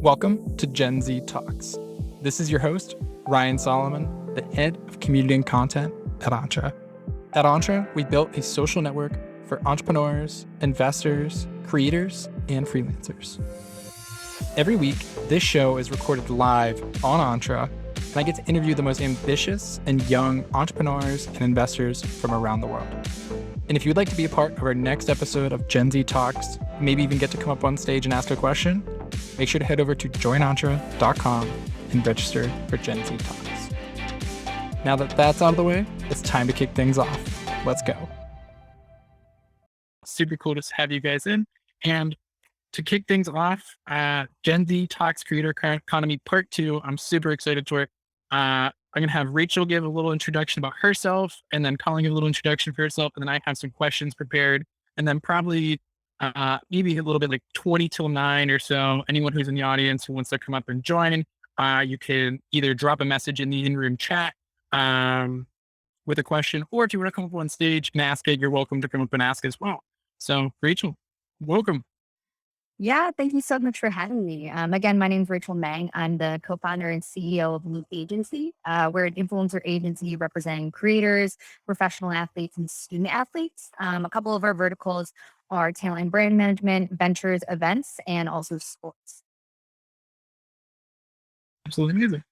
Welcome to GenZ Talks. This is your host, Ryan Solomon, the head of community and content at Entra. At Entra, we built a social network for entrepreneurs, investors, creators, and freelancers. Every week, this show is recorded live on Entra, and I get to interview the most ambitious and young entrepreneurs and investors from around the world. And if you'd like to be a part of our next episode of GenZ Talks, maybe even get to come up on stage and ask a question, make sure to head over to joinentra.com and register for GenZ Talks. Now that that's out of the way, it's time to kick things off. Let's go. Super cool to have you guys in. And to kick things off, GenZ Talks Creator Economy Part 2. I'm super excited for it. I'm going to have Rachel give a little introduction about herself, and then Collin give a little introduction for herself, and then I have some questions prepared, and then probably maybe a little bit like 20 till 9 or so. Anyone who's in the audience who wants to come up and join, you can either drop a message in the in-room chat with a question, or if you want to come up on stage and ask it, you're welcome to come up and ask as well. So Rachel, welcome. Yeah, thank you so much for having me. Again, my name is Rachel Maeng. I'm the co-founder and CEO of Loop Agency. We're an influencer agency representing creators, professional athletes, and student athletes. A couple of our verticals are talent and brand management, ventures, events, and also sports. Absolutely amazing.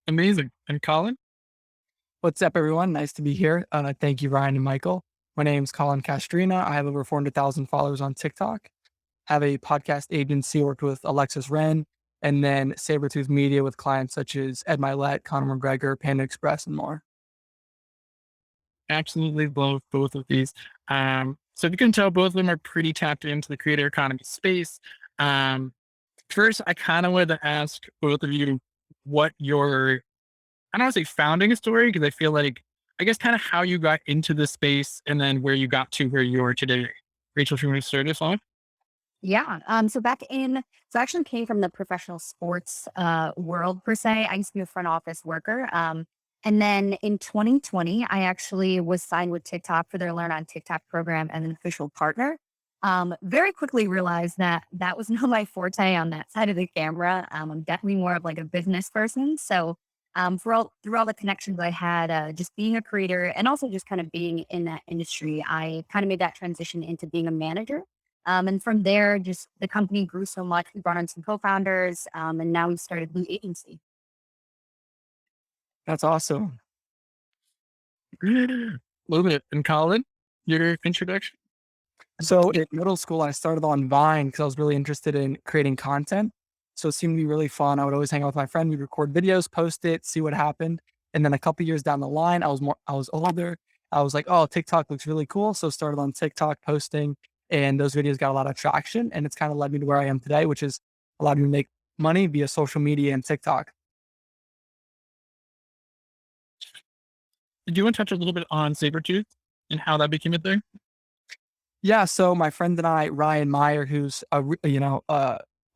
Amazing. And Collin? What's up, everyone? Nice to be here. Thank you, Ryan and Michael. My name is Collin Castrina. I have over 400,000 followers on TikTok. Have a podcast agency, worked with Alexis Wren, and then Sabretooth Media with clients such as Ed Milet, Conor McGregor, Panda Express, and more. Absolutely love both of these. So you can tell both of them are pretty tapped into the creator economy space. First, I kind of wanted to ask both of you what your, I don't want to say founding a story, because I feel like, I guess kind of how you got into the space and then where you got to where you are today. Rachel, if you want to start us off. Yeah. So I actually came from the professional sports world per se. I used to be a front office worker. And then in 2020, I actually was signed with TikTok for their Learn on TikTok program as an official partner. Very quickly realized that that was not my forte on that side of the camera. I'm definitely more of like a business person. So through all the connections I had, just being a creator and also just kind of being in that industry, I kind of made that transition into being a manager. And from there, just the company grew so much. We brought on some co-founders, and now we started Blue Agency. That's awesome. Love it. And Collin, your introduction? So in middle school, I started on Vine because I was really interested in creating content. So it seemed to be really fun. I would always hang out with my friend. We'd record videos, post it, see what happened. And then a couple years down the line, I was older. I was like, oh, TikTok looks really cool. So started on TikTok posting, and those videos got a lot of traction. And it's kind of led me to where I am today, which is allowed me to make money via social media and TikTok. Did you want to touch a little bit on Sabretooth and how that became a thing? Yeah, so my friend and I, Ryan Meyer, who's a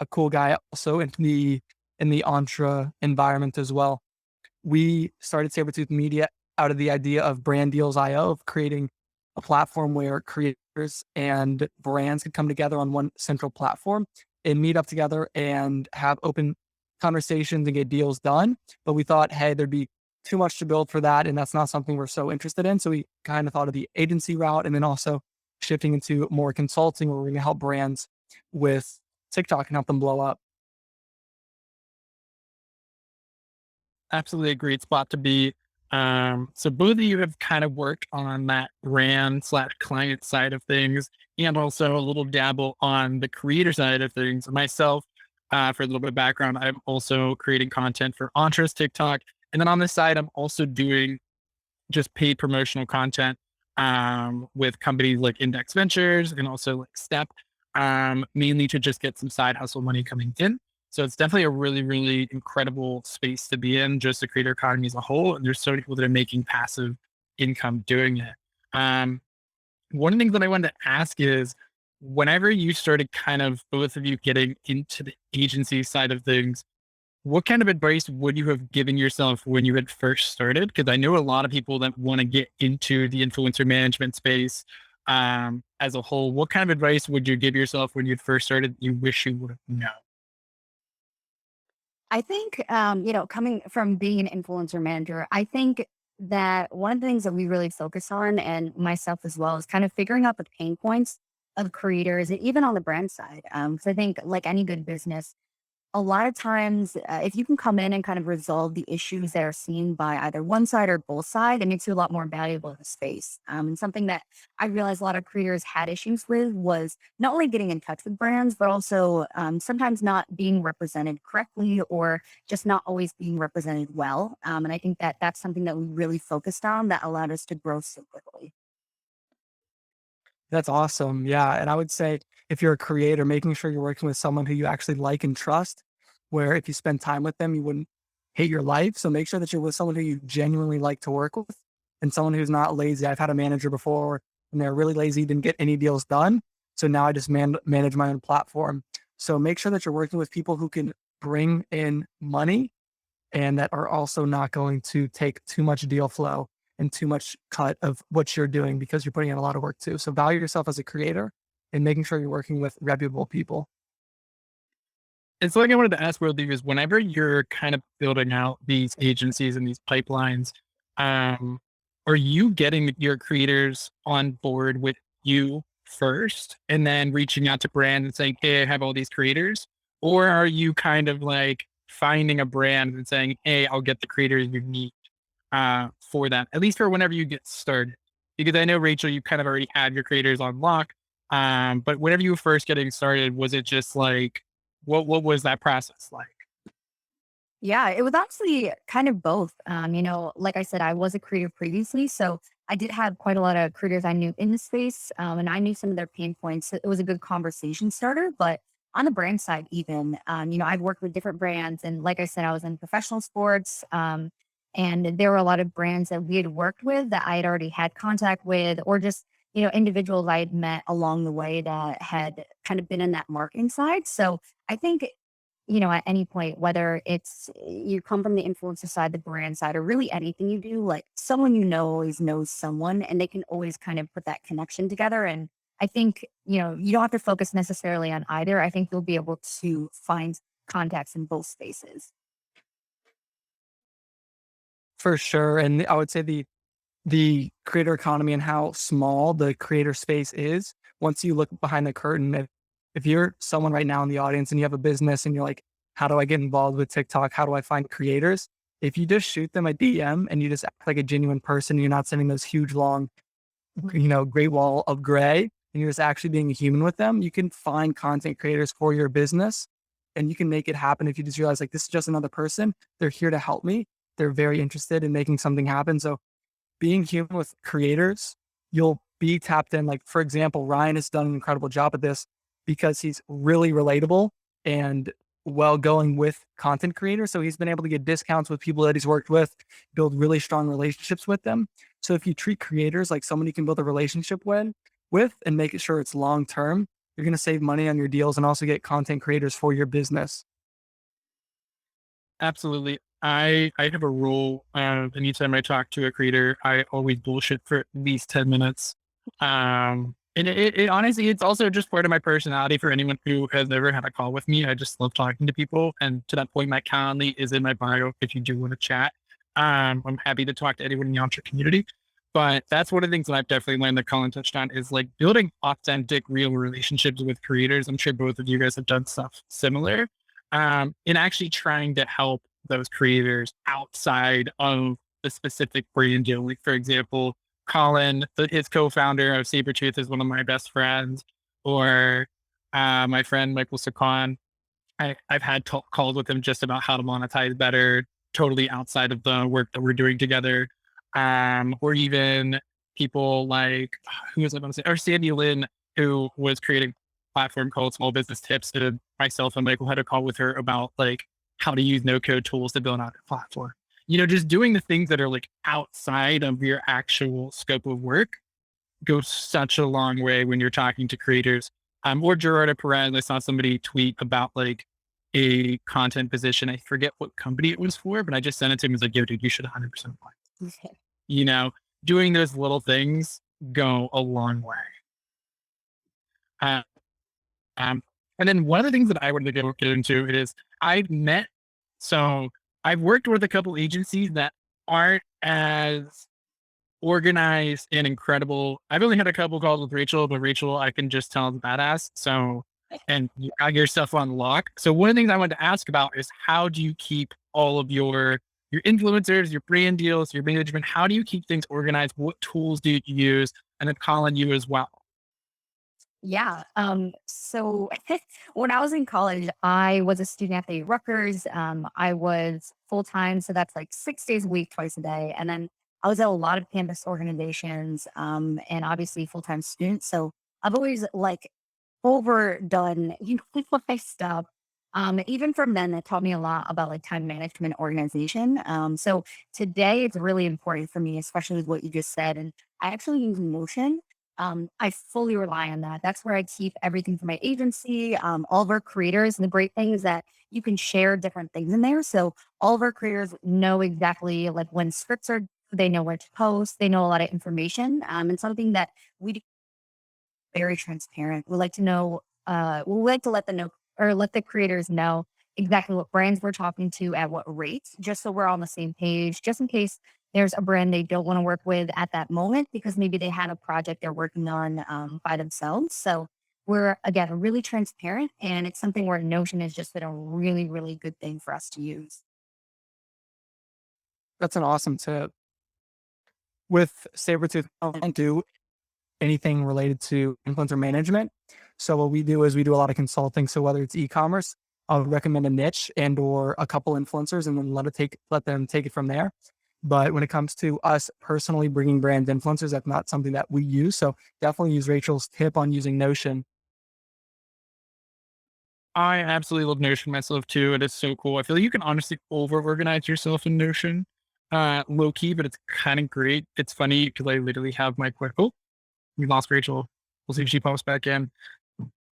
cool guy also in the Entra environment as well. We started Sabretooth Media out of the idea of Brand Deals IO, of creating a platform where creators and brands could come together on one central platform and meet up together and have open conversations and get deals done. But we thought, hey, there'd be too much to build for that, and that's not something we're so interested in. So we kind of thought of the agency route, and then also shifting into more consulting, where we're going to help brands with TikTok and help them blow up. Absolutely a great spot to be. So both of you have kind of worked on that brand/client side of things, and also a little dabble on the creator side of things. Myself, for a little bit of background, I'm also creating content for Entra's TikTok. And then on this side, I'm also doing just paid promotional content with companies like Index Ventures and also like Step, mainly to just get some side hustle money coming in. So it's definitely a really, really incredible space to be in, just the creator economy as a whole. And there's so many people that are making passive income doing it. One of the things that I wanted to ask is, whenever you started kind of both of you getting into the agency side of things, what kind of advice would you have given yourself when you had first started? Because I know a lot of people that want to get into the influencer management space as a whole. What kind of advice would you give yourself when you first started you wish you would have known? I think, coming from being an influencer manager, I think that one of the things that we really focus on, and myself as well, is kind of figuring out the pain points of creators, and even on the brand side. Because I think, like any good business, a lot of times, if you can come in and kind of resolve the issues that are seen by either one side or both side, it makes you a lot more valuable in the space. And something that I realized a lot of creators had issues with was not only getting in touch with brands, but also sometimes not being represented correctly or just not always being represented well. And I think that that's something that we really focused on that allowed us to grow so quickly. That's awesome. Yeah. And I would say if you're a creator, making sure you're working with someone who you actually like and trust, where if you spend time with them, you wouldn't hate your life. So make sure that you're with someone who you genuinely like to work with and someone who's not lazy. I've had a manager before and they're really lazy, didn't get any deals done. So now I just manage my own platform. So make sure that you're working with people who can bring in money and that are also not going to take too much deal flow and too much cut of what you're doing because you're putting in a lot of work too. So value yourself as a creator and making sure you're working with reputable people. It's like I wanted to ask both of you is whenever you're kind of building out these agencies and these pipelines, um, are you getting your creators on board with you first and then reaching out to brand and saying, hey, I have all these creators? Or are you kind of like finding a brand and saying, hey, I'll get the creators you need for that, at least for whenever you get started? Because I know, Rachel, you kind of already had your creators on lock. But whenever you were first getting started, was it just like, what was that process like? Yeah, it was actually kind of both. Like I said, I was a creator previously, so I did have quite a lot of creators I knew in the space, and I knew some of their pain points. So it was a good conversation starter. But on the brand side, even, I've worked with different brands, and like I said, I was in professional sports, and there were a lot of brands that we had worked with that I had already had contact with, or just individuals I had met along the way that had kind of been in that marketing side. So I think at any point, whether it's you come from the influencer side, the brand side, or really anything you do, like someone always knows someone and they can always kind of put that connection together. And I think, you don't have to focus necessarily on either. I think you'll be able to find contacts in both spaces. For sure. And I would say the creator economy and how small the creator space is. Once you look behind the curtain, if you're someone right now in the audience and you have a business and you're like, how do I get involved with TikTok? How do I find creators? If you just shoot them a DM and you just act like a genuine person, you're not sending those huge, long, great wall of gray, and you're just actually being a human with them, you can find content creators for your business and you can make it happen if you just realize like, this is just another person. They're here to help me. They're very interested in making something happen. So being human with creators, you'll be tapped in. Like, for example, Ryan has done an incredible job at this because he's really relatable and well going with content creators. So he's been able to get discounts with people that he's worked with, build really strong relationships with them. So if you treat creators like someone you can build a relationship with and make it sure it's long term, you're going to save money on your deals and also get content creators for your business. Absolutely. I have a rule. Anytime I talk to a creator, I always bullshit for at least 10 minutes. And it honestly, it's also just part of my personality. For anyone who has never had a call with me, I just love talking to people. And to that point, my Calendly is in my bio. If you do want to chat, I'm happy to talk to anyone in the entre community. But that's one of the things that I've definitely learned that Collin touched on is like building authentic, real relationships with creators. I'm sure both of you guys have done stuff similar in actually trying to help those creators outside of the specific brand deal. Like, for example, Collin, his co-founder of Sabretooth, is one of my best friends, or my friend Michael Sakan. I've had calls with him just about how to monetize better, totally outside of the work that we're doing together. Or even people like, who was I going to say, or Sandy Lynn, who was creating a platform called Small Business Tips. And myself and Michael had a call with her about like how to use no code tools to build out a platform. Just doing the things that are like outside of your actual scope of work goes such a long way when you're talking to creators. Or Gerardo Perez, I saw somebody tweet about like a content position. I forget what company it was for, but I just sent it to him. He's like, yo, dude, you should 100% apply. Okay. You know, doing those little things go a long way. Uh, um, and then one of the things that I wanted to get into is I've met So I've worked with a couple agencies that aren't as organized and incredible. I've only had a couple calls with Rachel, but Rachel, I can just tell is badass. So, and you got your stuff on lock. So one of the things I wanted to ask about is how do you keep all of your influencers, your brand deals, your management? How do you keep things organized? What tools do you use? And then Colin, you as well. Yeah. So when I was in college, I was a student athlete at Rutgers. I was full time. So that's like 6 days a week, twice a day. And then I was at a lot of campus organizations, and obviously full time student. So I've always like overdone, my stuff. Even from then, it taught me a lot about like time management organization. So today it's really important for me, especially with what you just said. And I actually use Notion. I fully rely on that. That's where I keep everything for my agency, all of our creators. And the great thing is that you can share different things in there. So all of our creators know exactly like when scripts are, they know where to post, they know a lot of information. And something that we do very transparent. We like to know, we like to let the know or let the creators know exactly what brands we're talking to at what rates, just so we're on the same page, just in case there's a brand they don't want to work with at that moment because maybe they had a project they're working on by themselves. So we're again really transparent, and it's something where Notion has just been a really, really good thing for us to use. That's an awesome tip. With Sabretooth, I don't do anything related to influencer management. So what we do is we do a lot of consulting. So whether it's e-commerce, I'll recommend a niche and or a couple influencers and then let them take it from there. But when it comes to us personally bringing brand influencers, that's not something that we use. So definitely use Rachel's tip on using Notion. I absolutely love Notion myself too. It is so cool. I feel like you can honestly over organize yourself in Notion, low key, but it's kind of great. It's funny because I literally have my quick. Oh, we lost Rachel. We'll see if she pops back in.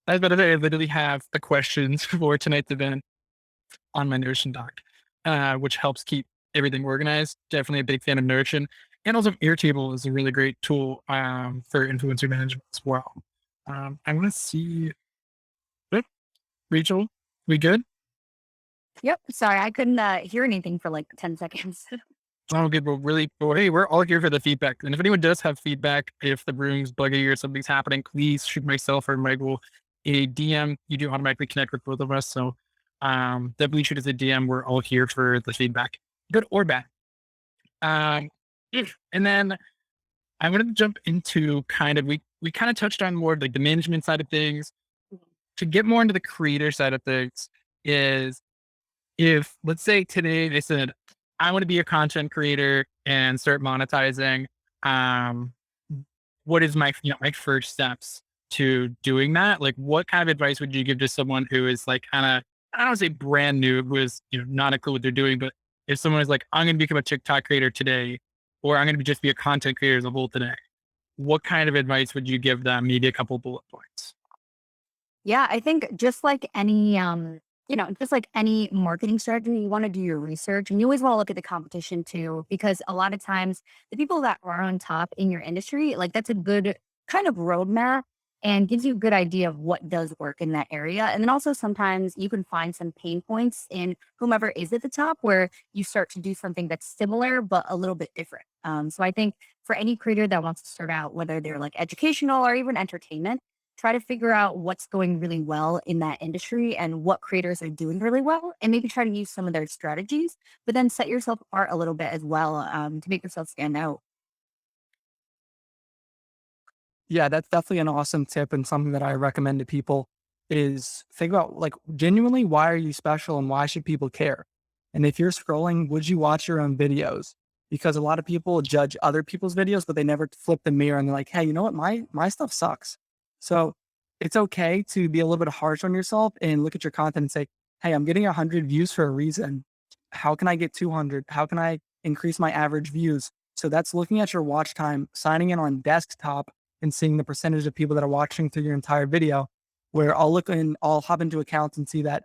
I was about to say, I literally have the questions for tonight's event on my Notion doc, which helps keep everything organized. Definitely a big fan of Notion. And also Airtable is a really great tool for influencer management as well. I want to see, Oop, Rachel, we good? Yep. Sorry, I couldn't hear anything for like 10 seconds. Oh, good. Well, hey, we're all here for the feedback. And if anyone does have feedback, if the room's buggy or something's happening, please shoot myself or Michael a DM. You do automatically connect with both of us. So definitely shoot us a DM. We're all here for the feedback, good or bad. Um, and then I wanted to jump into kind of, we kind of touched on more of like the management side of things. To get more into the creator side of things is if let's say today they said, I want to be a content creator and start monetizing, um, what is my first steps to doing that? Like, what kind of advice would you give to someone who is like kind of, I don't want to say brand new, who is, not a clue what they're doing, but if someone is like, I'm going to become a TikTok creator today, or I'm going to just be a content creator as a whole today, what kind of advice would you give them? Maybe a couple bullet points. Yeah, I think just like any just like any marketing strategy, you want to do your research and you always want to look at the competition too, because a lot of times the people that are on top in your industry, like that's a good kind of roadmap and gives you a good idea of what does work in that area. And then also sometimes you can find some pain points in whomever is at the top where you start to do something that's similar but a little bit different. So I think for any creator that wants to start out, whether they're like educational or even entertainment, try to figure out what's going really well in that industry and what creators are doing really well, and maybe try to use some of their strategies, but then set yourself apart a little bit as well to make yourself stand out. Yeah, that's definitely an awesome tip and something that I recommend to people is think about like genuinely why are you special and why should people care? And if you're scrolling, would you watch your own videos? Because a lot of people judge other people's videos, but they never flip the mirror and they're like, hey, you know what? My stuff sucks. So it's okay to be a little bit harsh on yourself and look at your content and say, hey, I'm getting 100 views for a reason. How can I get 200? How can I increase my average views? So that's looking at your watch time, signing in on desktop and seeing the percentage of people that are watching through your entire video, where I'll hop into accounts and see that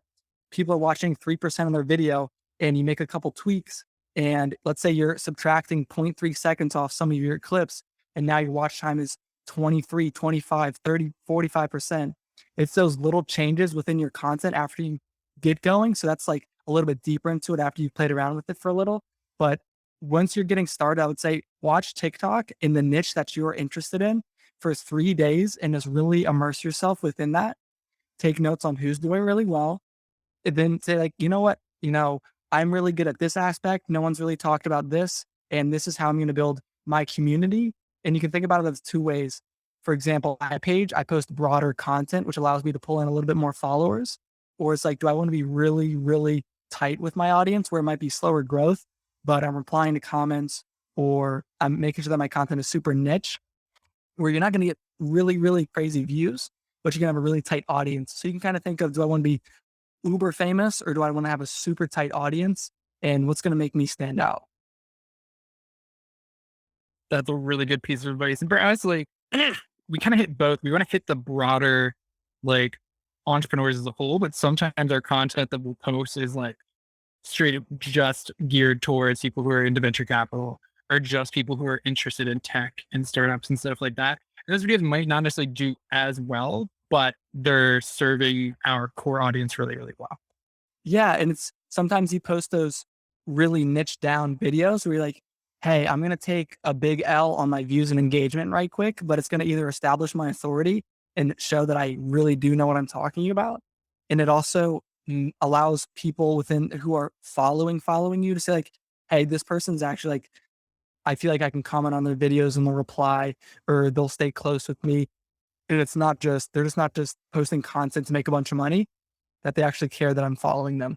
people are watching 3% of their video and you make a couple tweaks. And let's say you're subtracting zero point 0.3 seconds off some of your clips. And now your watch time is 23, 25, 30, 45%. It's those little changes within your content after you get going. So that's like a little bit deeper into it after you've played around with it for a little. But once you're getting started, I would say watch TikTok in the niche that you're interested in for 3 days and just really immerse yourself within that. Take notes on who's doing really well, and then say like, you know what, I'm really good at this aspect. No one's really talked about this, and this is how I'm going to build my community. And you can think about it as two ways. For example, my page, I post broader content, which allows me to pull in a little bit more followers. Or it's like, do I want to be really, really tight with my audience where it might be slower growth, but I'm replying to comments or I'm making sure that my content is super niche, where you're not going to get really, really crazy views, but you're going to have a really tight audience. So you can kind of think of, do I want to be uber famous or do I want to have a super tight audience? And what's going to make me stand out? That's a really good piece of advice. And for us, like, we kind of hit both. We want to hit the broader, like, entrepreneurs as a whole, but sometimes our content that we'll post is like straight up just geared towards people who are into venture capital or just people who are interested in tech and startups and stuff like that. And those videos might not necessarily do as well, but they're serving our core audience really, really well. Yeah. And it's sometimes you post those really niche down videos where you're like, hey, I'm going to take a big L on my views and engagement right quick, but it's going to either establish my authority and show that I really do know what I'm talking about. And it also allows people within who are following you to say like, hey, this person's actually like, I feel like I can comment on their videos and they'll reply or they'll stay close with me. And they're just not just posting content to make a bunch of money, that they actually care that I'm following them.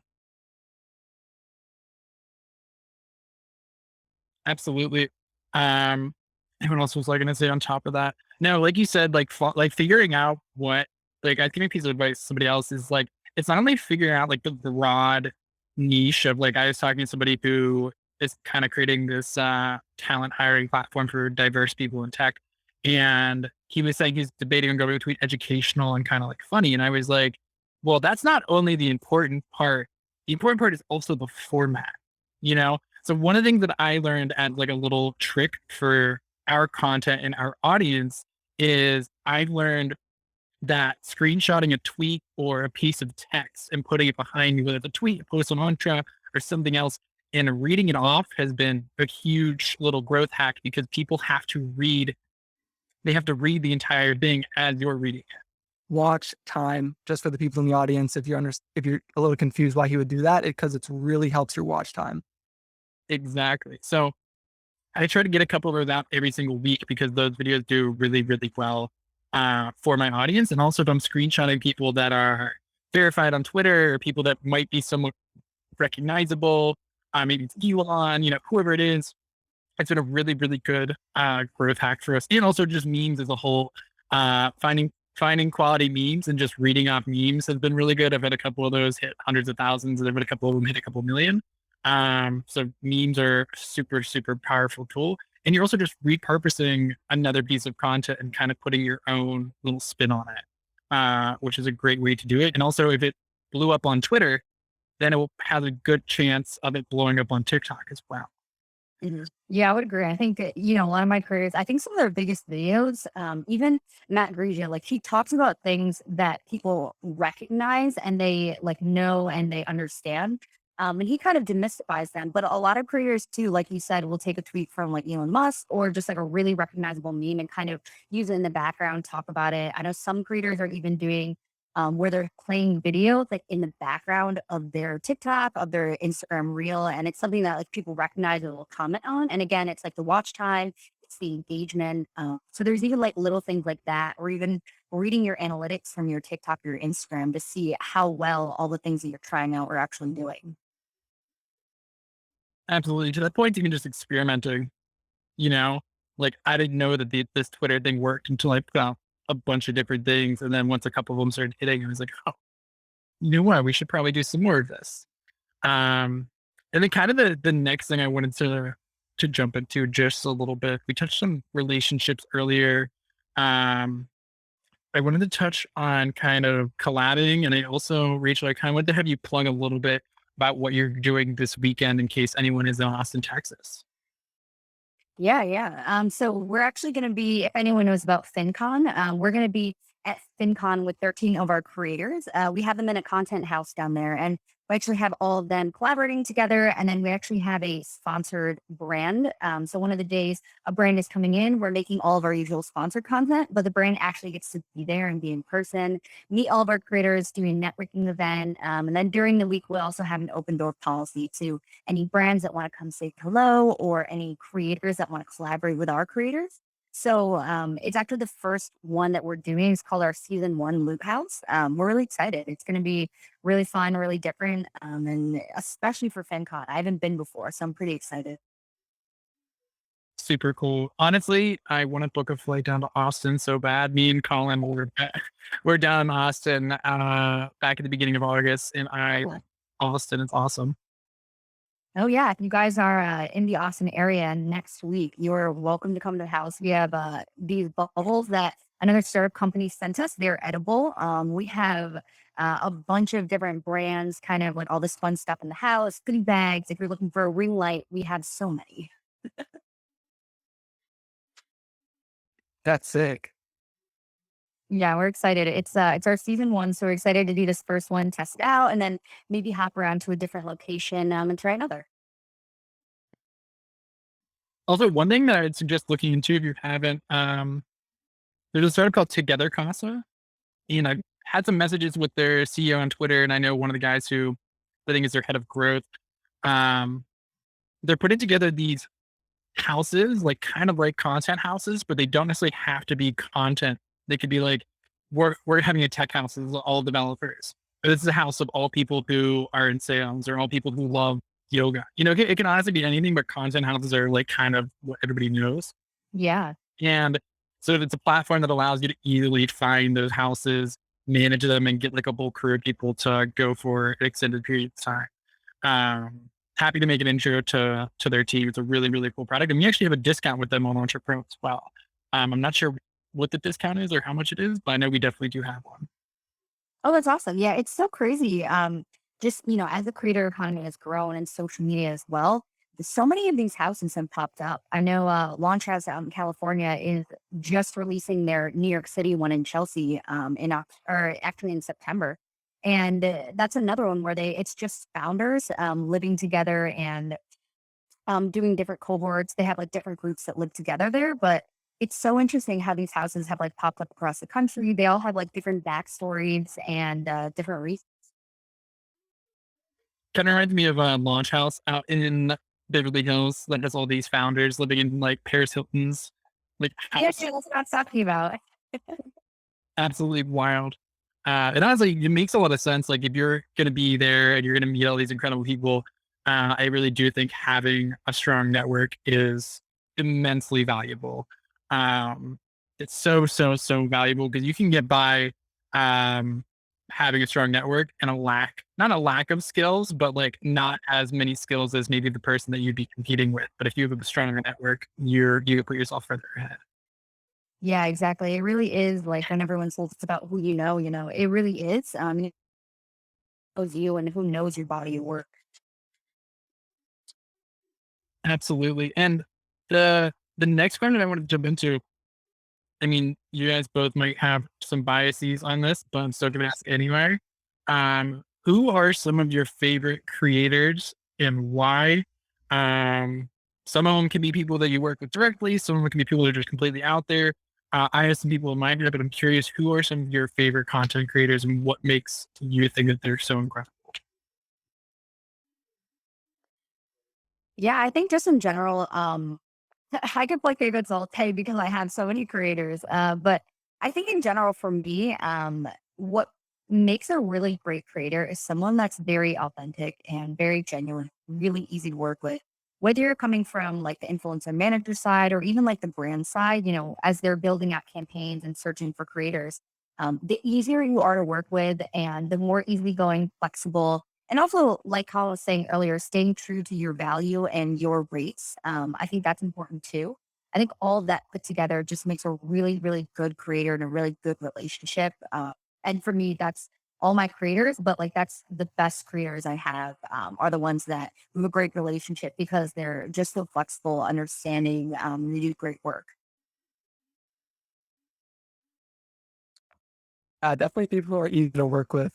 Absolutely. Um, and what else was I going to say on top of that? No, like you said, like figuring out what, like, I think a piece of advice to somebody else is like, it's not only figuring out like the broad niche of like, I was talking to somebody who is kind of creating this talent hiring platform for diverse people in tech. And he was saying he's debating on going between educational and kind of like funny. And I was like, well, that's not only the important part. The important part is also the format, you know? So one of the things that I learned as like a little trick for our content and our audience is I've learned that screenshotting a tweet or a piece of text and putting it behind you, whether it's a tweet, a post on Entra, or something else, and reading it off has been a huge little growth hack because people have to read. They have to read the entire thing as you're reading it. Watch time, just for the people in the audience. If you're a little confused why he would do that, because it really helps your watch time. Exactly. So I try to get a couple of those out every single week because those videos do really, really well for my audience. And also if I'm screenshotting people that are verified on Twitter or people that might be somewhat recognizable, maybe it's Elon, whoever it is, it's been a really, really good growth hack for us. And also just memes as a whole, finding quality memes and just reading off memes has been really good. I've had a couple of those hit hundreds of thousands and I've had a couple of them hit a couple million. So memes are super, super powerful tool. And you're also just repurposing another piece of content and kind of putting your own little spin on it, which is a great way to do it. And also if it blew up on Twitter, then it will have a good chance of it blowing up on TikTok as well. Yeah, I would agree. I think, a lot of my careers, I think some of their biggest videos, even Matt Grigio, like he talks about things that people recognize and they like know and they understand. And he kind of demystifies them. But a lot of creators too, like you said, will take a tweet from like Elon Musk or just like a really recognizable meme and kind of use it in the background, talk about it. I know some creators are even doing where they're playing videos like in the background of their TikTok, of their Instagram reel. And it's something that like people recognize and will comment on. And again, it's like the watch time, it's the engagement. So there's even like little things like that, or even reading your analytics from your TikTok or your Instagram to see how well all the things that you're trying out are actually doing. Absolutely. To that point, even just experimenting, you know, like I didn't know that this Twitter thing worked until I put out a bunch of different things. And then once a couple of them started hitting, I was like, oh, you know what? We should probably do some more of this. And then kind of the next thing I wanted to jump into just a little bit, we touched on relationships earlier. I wanted to touch on kind of collabing, and I also, Rachel, I kind of wanted to have you plug a little bit about what you're doing this weekend in case anyone is in Austin, Texas. Yeah, yeah. So we're actually going to be, if anyone knows about FinCon, we're going to be at FinCon with 13 of our creators. We have them in a content house down there, and we actually have all of them collaborating together. And then we actually have a sponsored brand. So one of the days a brand is coming in, we're making all of our usual sponsored content, but the brand actually gets to be there and be in person, meet all of our creators, doing a networking event. And then during the week, we'll also have an open door policy to any brands that want to come say hello or any creators that want to collaborate with our creators. So it's actually the first one that we're doing. It's called our season one Loop House. We're really excited. It's going to be really fun, really different, and especially for FinCon. I haven't been before, so I'm pretty excited. Super cool. Honestly, I want to book a flight down to Austin so bad. Me and Collin we're down in Austin back at the beginning of August, and I Cool. Austin. It's awesome. Oh yeah, if you guys are in the Austin area next week, you're welcome to come to the house. We have these bubbles that another startup company sent us. They're edible. We have a bunch of different brands, kind of like all this fun stuff in the house, goodie bags. If you're looking for a ring light, we have so many. That's sick. Yeah, we're excited. It's our season one, so we're excited to do this first one, test it out, and then maybe hop around to a different location and try another. Also, one thing that I'd suggest looking into if you haven't, there's a startup called Together Casa. And I've had some messages with their CEO on Twitter, and I know one of the guys who I think is their head of growth. Um, they're putting together these houses, like kind of like content houses, but they don't necessarily have to be content. They could be like, we're having a tech house. This is all developers. But this is a house of all people who are in sales or all people who love yoga. It can honestly be anything, but content houses are like kind of what everybody knows. Yeah. And so it's a platform that allows you to easily find those houses, manage them, and get like a bulk crew of people to go for an extended period of time. Um, Happy to make an intro to their team. It's a really, really cool product. And we actually have a discount with them on Launcher Pro as well. I'm not sure what the discount is or how much it is, but I know we definitely do have one. Oh, that's awesome. Yeah, it's so crazy. Just as the creator economy has grown and social media as well, so many of these houses have popped up. I know Launch House out in California is just releasing their New York City one in Chelsea or actually in September. And that's another one where it's just founders living together and doing different cohorts. They have like different groups that live together there, but it's so interesting how these houses have like popped up across the country. They all have like different backstories and different reasons. Kind of reminds me of a launch house out in Beverly Hills that has all these founders living in like Paris Hilton's like Yes, house. that's what I'm talking about. Absolutely wild. And honestly, it makes a lot of sense. Like if you're going to be there and you're going to meet all these incredible people, I really do think having a strong network is immensely valuable. Um, it's so, so, so valuable because you can get by um, having a strong network and not a lack of skills, but like not as many skills as maybe the person that you'd be competing with. But if you have a stronger network, you put yourself further ahead. Yeah, exactly. It really is like when everyone says it's about who it really is. It knows you and who knows your body of work. Absolutely. And the next question I want to jump into, I mean, you guys both might have some biases on this, but I'm still gonna ask anyway. Who are some of your favorite creators and why? Um, some of them can be people that you work with directly, some of them can be people that are just completely out there. I have some people in mind here, but I'm curious who are some of your favorite content creators and what makes you think that they're so incredible? Yeah, I think just in general, I could play favorites all day because I have so many creators. But I think in general, for me, what makes a really great creator is someone that's very authentic and very genuine, really easy to work with. Whether you're coming from like the influencer manager side or even like the brand side, as they're building out campaigns and searching for creators, the easier you are to work with and the more easygoing, flexible, and also, like Colin was saying earlier, staying true to your value and your rates. I think that's important too. I think all of that put together just makes a really, really good creator and a really good relationship. And for me, that's all my creators, but like that's the best creators I have are the ones that have a great relationship because they're just so flexible, understanding, they do great work. Definitely people who are easy to work with.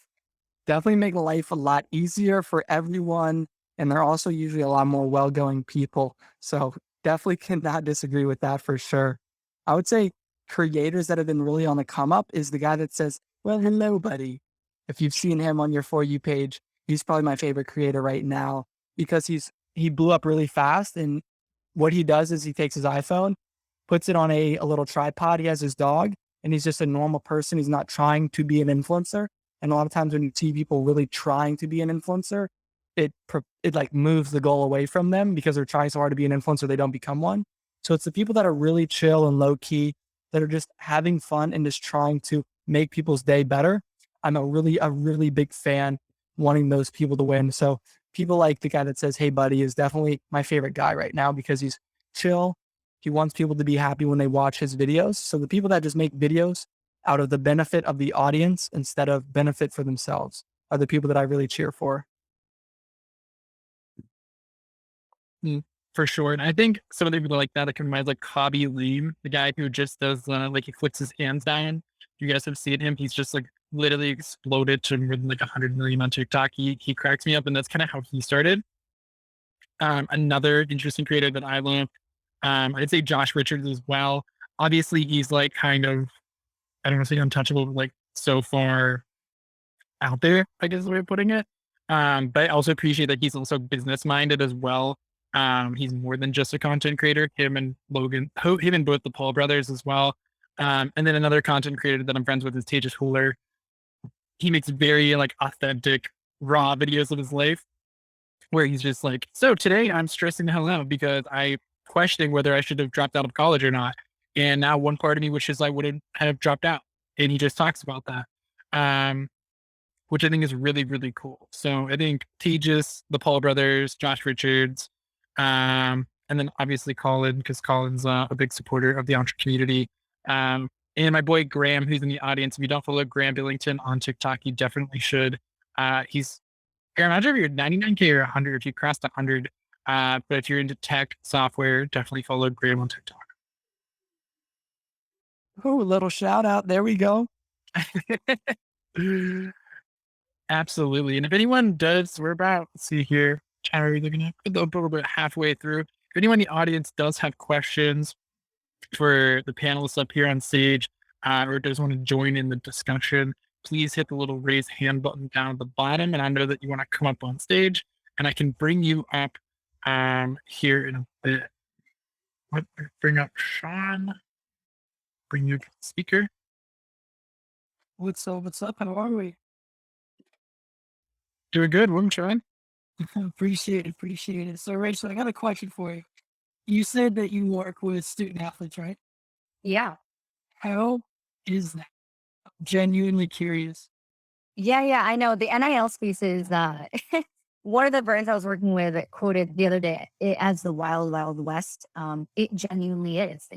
Definitely make life a lot easier for everyone, and they're also usually a lot more well-going people. So definitely cannot disagree with that for sure. I would say creators that have been really on the come up is the guy that says, "Well, hello, buddy." If you've seen him on your For You page, he's probably my favorite creator right now because he blew up really fast. And what he does is he takes his iPhone, puts it on a little tripod. He has his dog, and he's just a normal person. He's not trying to be an influencer. And a lot of times when you see people really trying to be an influencer, it like moves the goal away from them because they're trying so hard to be an influencer, they don't become one. So it's the people that are really chill and low key that are just having fun and just trying to make people's day better. I'm a really big fan wanting those people to win. So people like the guy that says, "Hey buddy," is definitely my favorite guy right now because he's chill. He wants people to be happy when they watch his videos. So the people that just make videos out of the benefit of the audience instead of benefit for themselves are the people that I really cheer for. Mm, for sure. And I think some of the people like that, I can remind like Hobby Lean, the guy who just does like he flicks his hands down. You guys have seen him. He's just like literally exploded to more than like 100 million on TikTok. He cracks me up, and that's kind of how he started. Another interesting creator that I love, I'd say Josh Richards as well. Obviously, he's like kind of, I don't want to say untouchable, but like so far out there, I guess is the way of putting it. But I also appreciate that he's also business minded as well. He's more than just a content creator. Him and both the Paul brothers as well. And then another content creator that I'm friends with is Tejas Huller. He makes very like authentic, raw videos of his life where he's just like, so today I'm stressing the hell out because I questioning whether I should have dropped out of college or not. And now one part of me wishes I wouldn't have dropped out. And he just talks about that. Um, which I think is really, really cool. So I think Tejas, the Paul brothers, Josh Richards, and then obviously Collin, because Collin's a big supporter of the entre community. And my boy Graham, who's in the audience. If you don't follow Graham Billington on TikTok, you definitely should. He's Graham, I'm not sure if you're 99K or 100, if you crossed 100. But if you're into tech software, definitely follow Graham on TikTok. Oh, a little shout out. There we go. Absolutely. And if anyone does, we're about, let's see here, chat, are we looking at a little bit halfway through. If anyone in the audience does have questions for the panelists up here on stage, or does want to join in the discussion, please hit the little raise hand button down at the bottom. And I know that you want to come up on stage, and I can bring you up here in a bit. Bring up Sean, bring you up speaker. What's up? What's up? How are we? Doing good. Welcome, Sean. Appreciate it. Appreciate it. So, Rachel, I got a question for you. You said that you work with student athletes, right? Yeah. How is that? I'm genuinely curious. Yeah, I know. The NIL space is one of the brands I was working with quoted the other day it as the wild, wild west. It genuinely is.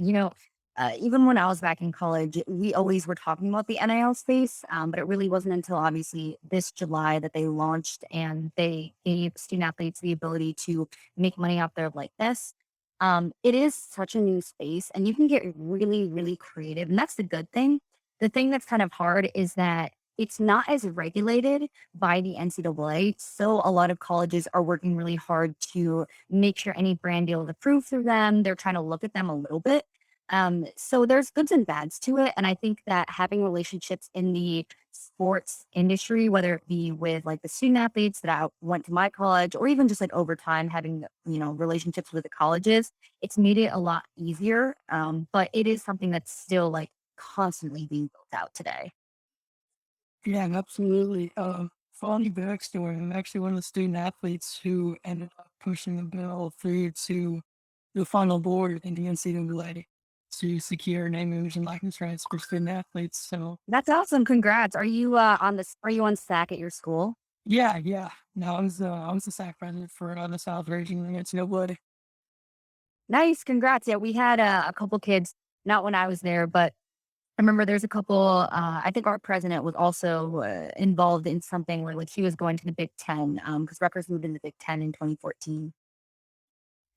Even when I was back in college, we always were talking about the NIL space, but it really wasn't until obviously this July that they launched and they gave student athletes the ability to make money off their likeness. It is such a new space, and you can get really, really creative, and that's the good thing. The thing that's kind of hard is that it's not as regulated by the NCAA. So a lot of colleges are working really hard to make sure any brand deal is approved through them. They're trying to look at them a little bit. So there's goods and bads to it. And I think that having relationships in the sports industry, whether it be with like the student athletes that I went to my college, or even just like over time having, relationships with the colleges, it's made it a lot easier. But it is something that's still like constantly being built out today. Yeah, absolutely. Funny backstory. I'm actually one of the student athletes who ended up pushing the bill through to the final board in the NCAA to secure name, image, and likeness rights for student athletes. So That's awesome. Congrats. Are you on SAC at your school? yeah. No, I was the SAC president for the South region in NCAA. Nice. Congrats. Yeah, we had a couple kids, not when I was there, but I remember there's a couple, I think our president was also involved in something where like he was going to the Big Ten because Rutgers moved in the Big Ten in 2014.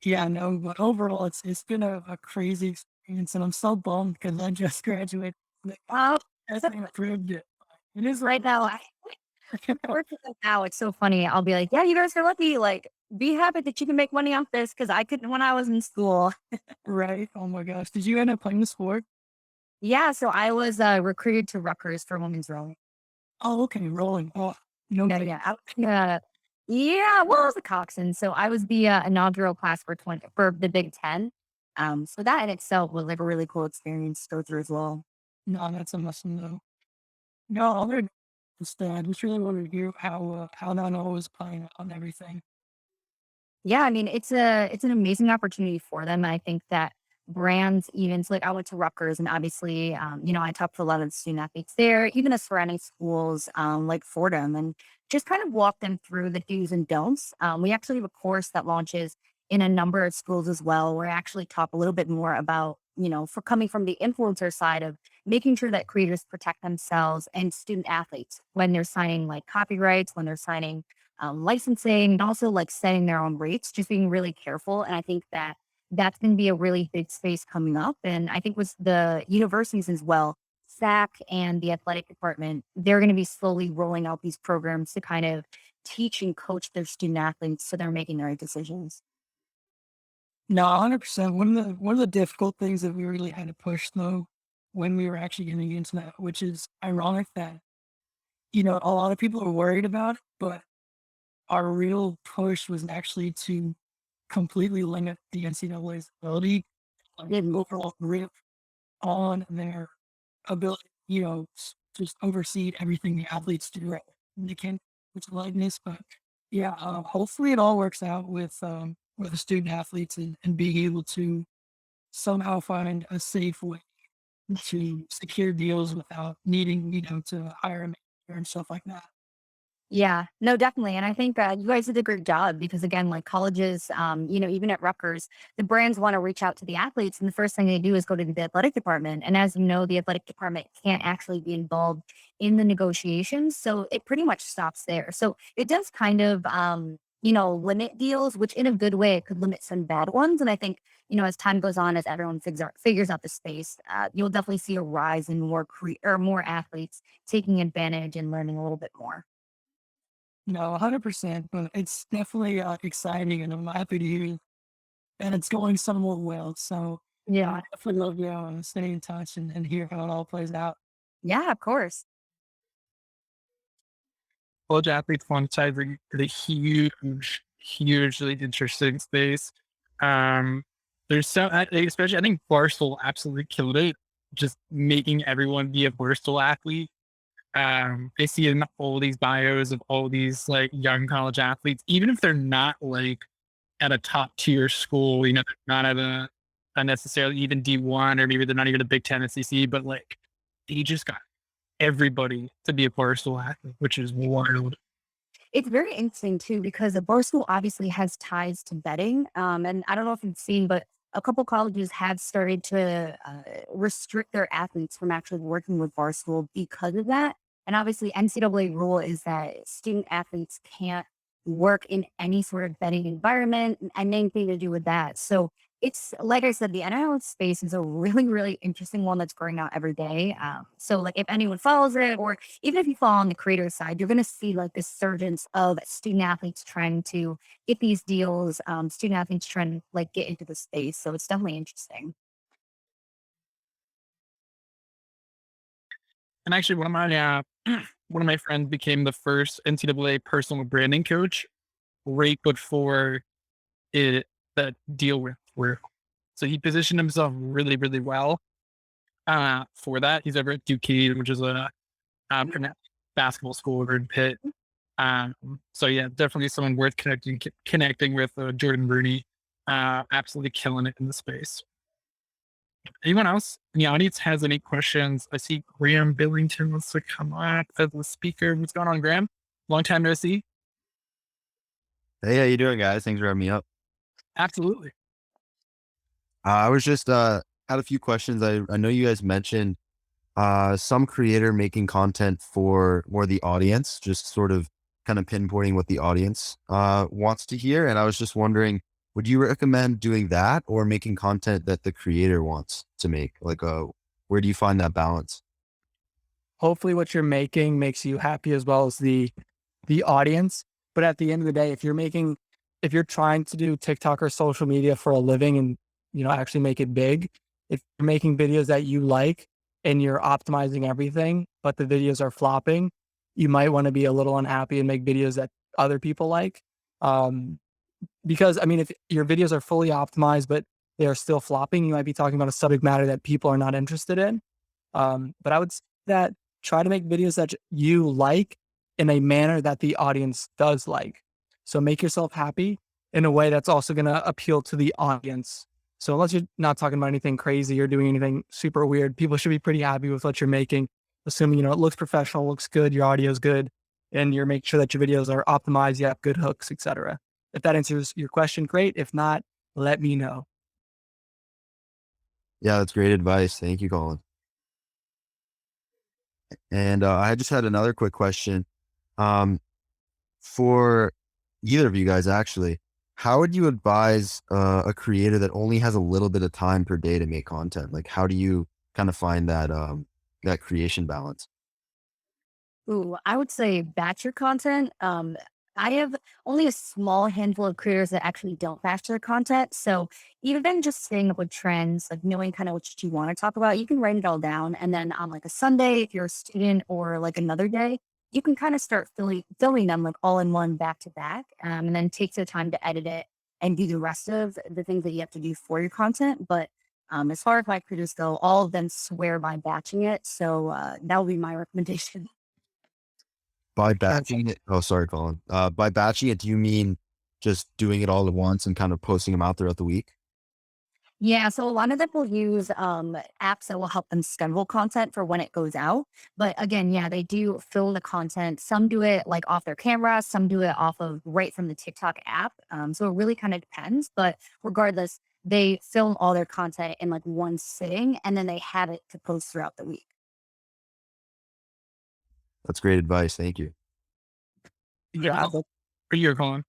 Yeah, no, but overall, it's been a crazy experience, and I'm so bummed because I just graduated. Like, Oh, hasn't improved it. It is right now. I work with them now. It's so funny. I'll be like, yeah, you guys are lucky. Like, be happy that you can make money off this because I couldn't when I was in school. Right? Oh my gosh. Did you end up playing the sport? Yeah. So I was recruited to Rutgers for women's rowing. Oh, okay. Rolling. Oh, no Yeah. way. Yeah. Yeah. Well, I was a coxswain. So I was the inaugural class for for the Big Ten. So that in itself was like a really cool experience to go through as well. No, that's a must know. No, I want to understand. I just really want to hear how that all was playing on everything. Yeah, I mean, it's an amazing opportunity for them. I think that brands even so like I went to Rutgers and obviously I talked to a lot of the student athletes there, even the surrounding schools like Fordham and just kind of walk them through the do's and don'ts. We actually have a course that launches in a number of schools as well, where I actually talk a little bit more about, for coming from the influencer side of making sure that creators protect themselves and student athletes when they're signing like copyrights, when they're signing licensing, and also like setting their own rates, just being really careful. And I think that that's going to be a really big space coming up. And I think with the universities as well, SAC and the athletic department, they're going to be slowly rolling out these programs to kind of teach and coach their student athletes so they're making the right decisions. No, 100%. One of the difficult things that we really had to push though, when we were actually getting into that, which is ironic that a lot of people are worried about it, but our real push was actually to completely limit the NCAA's ability, like an overall grip on their ability, just oversee everything the athletes do. Right? They can with likeness, but yeah, hopefully it all works out with the student athletes and being able to somehow find a safe way to secure deals without needing, to hire a manager and stuff like that. Yeah, no, definitely. And I think you guys did a great job because again, like colleges, even at Rutgers, the brands want to reach out to the athletes. And the first thing they do is go to the athletic department. And as you know, the athletic department can't actually be involved in the negotiations. So it pretty much stops there. So it does kind of, limit deals, which in a good way, it could limit some bad ones. And I think, as time goes on, as everyone figures out the space, you'll definitely see a rise in more athletes taking advantage and learning a little bit more. No, 100%. But it's definitely exciting, and I'm happy to hear that it's going somewhat well. So Yeah. I definitely love stay in touch and hear how it all plays out. Yeah, of course. College athletes monetizing is a huge, hugely interesting space. Um, there's so, especially I think Barstool absolutely killed it, just making everyone be a Barstool athlete. They see in all these bios of all these like young college athletes, even if they're not like at a top tier school, they're not at a necessarily even D1, or maybe they're not even a Big Ten SEC, but like they just got everybody to be a Barstool athlete, which is wild. It's very interesting too because the Barstool obviously has ties to betting. And I don't know if you've seen, but a couple colleges have started to restrict their athletes from actually working with Barstool because of that. And obviously, NCAA rule is that student athletes can't work in any sort of betting environment and anything to do with that. So it's like I said, the NIL space is a really, really interesting one that's growing out every day. So like if anyone follows it, or even if you fall on the creator side, you're going to see like this surgence of student athletes trying to get these deals, student athletes trying to like get into the space. So it's definitely interesting. And actually, one of my friends became the first NCAA personal branding coach right before it that deal went through. So he positioned himself really, really well for that. He's over at Duquesne, which is a um, basketball school over in Pitt. Um, so yeah, definitely someone worth connecting with. Jordan Bruni, absolutely killing it in the space. Anyone else in the audience has any questions? I see Graham Billington wants to come up as a speaker. What's going on, Graham? Long time no see. Hey, how you doing, guys? Thanks for having me up. Absolutely. I was just had a few questions. I know you guys mentioned some creator making content for more the audience, just sort of kind of pinpointing what the audience wants to hear. And I was just wondering, would you recommend doing that or making content that the creator wants to make? Like, where do you find that balance? hopefully what you're making makes you happy as well as the audience. But at the end of the day, if you're trying to do TikTok or social media for a living and, actually make it big, if you're making videos that you like and you're optimizing everything, but the videos are flopping, you might want to be a little unhappy and make videos that other people like. Because if your videos are fully optimized, but they are still flopping, you might be talking about a subject matter that people are not interested in. But I would say that try to make videos that you like in a manner that the audience does like. So make yourself happy in a way that's also going to appeal to the audience. So unless you're not talking about anything crazy or doing anything super weird, people should be pretty happy with what you're making, assuming, it looks professional, looks good, your audio is good, and you're making sure that your videos are optimized, you have good hooks, etc. If that answers your question, great. If not, let me know. Yeah, that's great advice. Thank you, Colin. And I just had another quick question. For either of you guys, actually, how would you advise a creator that only has a little bit of time per day to make content? Like, how do you kind of find that creation balance? Ooh, I would say batch your content. I have only a small handful of creators that actually don't batch their content. So even just staying up with trends, like knowing kind of what you want to talk about, you can write it all down. And then on like a Sunday, if you're a student, or like another day, you can kind of start filming them like all in one back to back. And then take the time to edit it and do the rest of the things that you have to do for your content. But as far as my creators go, all of them swear by batching it. So that would be my recommendation. By batching it, oh, sorry, Colin. By batching it, do you mean just doing it all at once and kind of posting them out throughout the week? Yeah, so a lot of them will use apps that will help them schedule content for when it goes out. But again, yeah, they do film the content. Some do it like off their camera, some do it off of right from the TikTok app. So it really kind of depends. But regardless, they film all their content in like one sitting, and then they have it to post throughout the week. That's great advice. Thank you. Yeah, For you, Colin.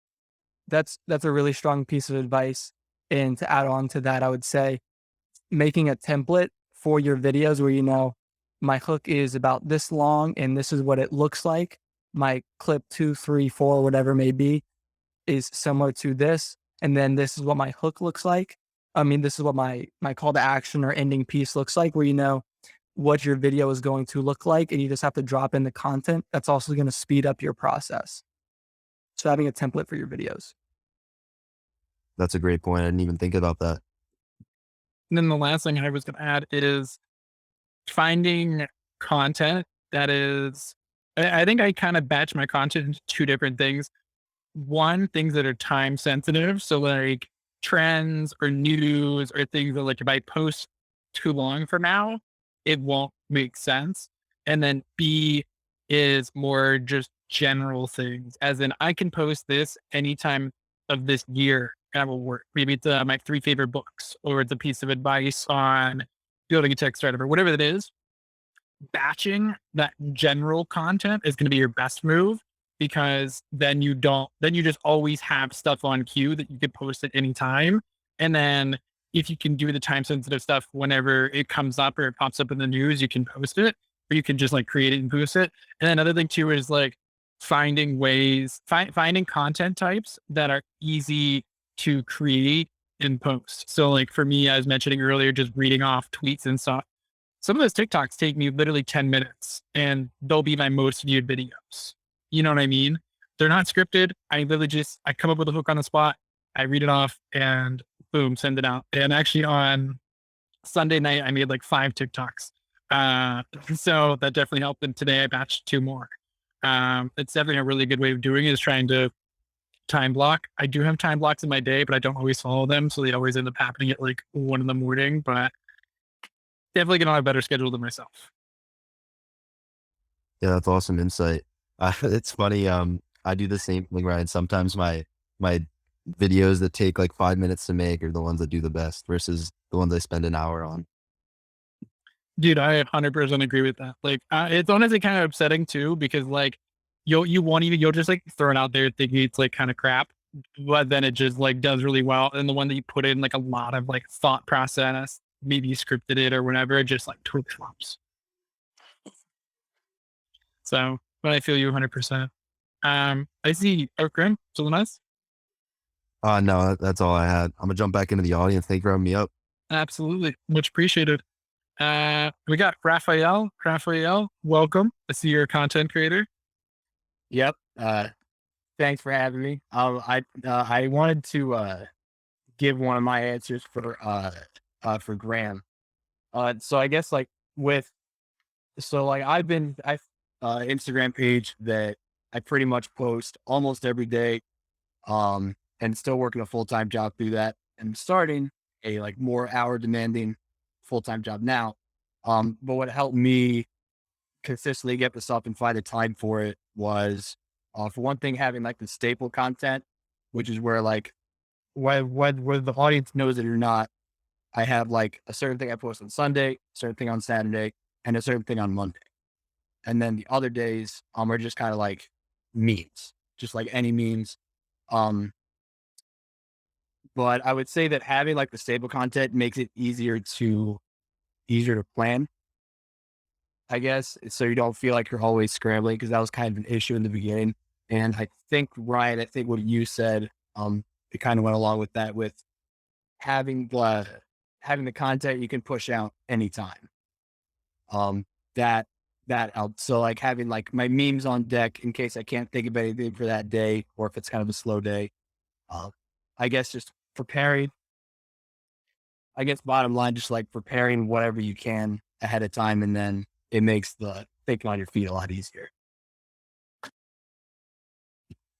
that's a really strong piece of advice. And to add on to that, I would say making a template for your videos where my hook is about this long and this is what it looks like. My clip 2, 3, 4, whatever it may be, is similar to this. And then this is what my hook looks like. This is what my call to action or ending piece looks like, where you know what your video is going to look like, and you just have to drop in the content. That's also going to speed up your process. So having a template for your videos. That's a great point. I didn't even think about that. And then the last thing I was going to add is finding content that is, I think I kind of batch my content into two different things. One, things that are time sensitive. So like trends or news or things that like if I post too long from now, it won't make sense. And then B is more just general things, as in I can post this anytime of this year and it will work. Maybe it's my 3 favorite books, or it's a piece of advice on building a tech startup, or whatever it is. Batching that general content is going to be your best move, because then you just always have stuff on queue that you can post at any time. And then if you can do the time sensitive stuff whenever it comes up or it pops up in the news, you can post it, or you can just like create it and post it. And then another thing too is like finding finding content types that are easy to create and post. So like for me, I was mentioning earlier, just reading off tweets and stuff. Some of those TikToks take me literally 10 minutes and they'll be my most viewed videos. You know what I mean? They're not scripted. I literally I come up with a hook on the spot. I read it off and boom, send it out. And actually on Sunday night, I made like 5 TikToks. So that definitely helped. And today I batched 2 more. It's definitely a really good way of doing it, is trying to time block. I do have time blocks in my day, but I don't always follow them. So they always end up happening at like 1 in the morning, but definitely gonna have a better schedule than myself. Yeah, that's awesome insight. It's funny. I do the same thing, Ryan. Sometimes my videos that take like 5 minutes to make are the ones that do the best versus the ones I spend an hour on. Dude, I 100% agree with that. Like, it's honestly kind of upsetting too, because like you'll just like throw it out there thinking it's like kind of crap, but then it just like does really well. And the one that you put in like a lot of like thought process, maybe you scripted it or whatever, it just like totally flops. So, but I feel you 100%. I see. Oh, Grim, still nice. No, that's all I had. I'm gonna jump back into the audience. Thank you for having me up. Absolutely. Much appreciated. We got Raphael. Raphael, welcome. I see you're a content creator. Yep. Thanks for having me. I wanted to give one of my answers for Graham. So I guess like I've Instagram page that I pretty much post almost every day. And still working a full-time job through that, and starting a like more hour demanding full-time job now. But what helped me consistently get this up and find the time for it was, for one thing, having like the staple content, which is where like whether the audience knows it or not, I have like a certain thing I post on Sunday, a certain thing on Saturday, and a certain thing on Monday. And then the other days are just kind of like memes, just like any memes. But I would say that having like the stable content makes it easier to plan, I guess. So you don't feel like you're always scrambling, because that was kind of an issue in the beginning. And I think, Ryan, I think what you said, it kind of went along with that, with having the content you can push out anytime. That helps. So like having like my memes on deck in case I can't think of anything for that day, or if it's kind of a slow day. I guess just preparing, I guess bottom line, just like preparing whatever you can ahead of time, and then it makes the thinking on your feet a lot easier.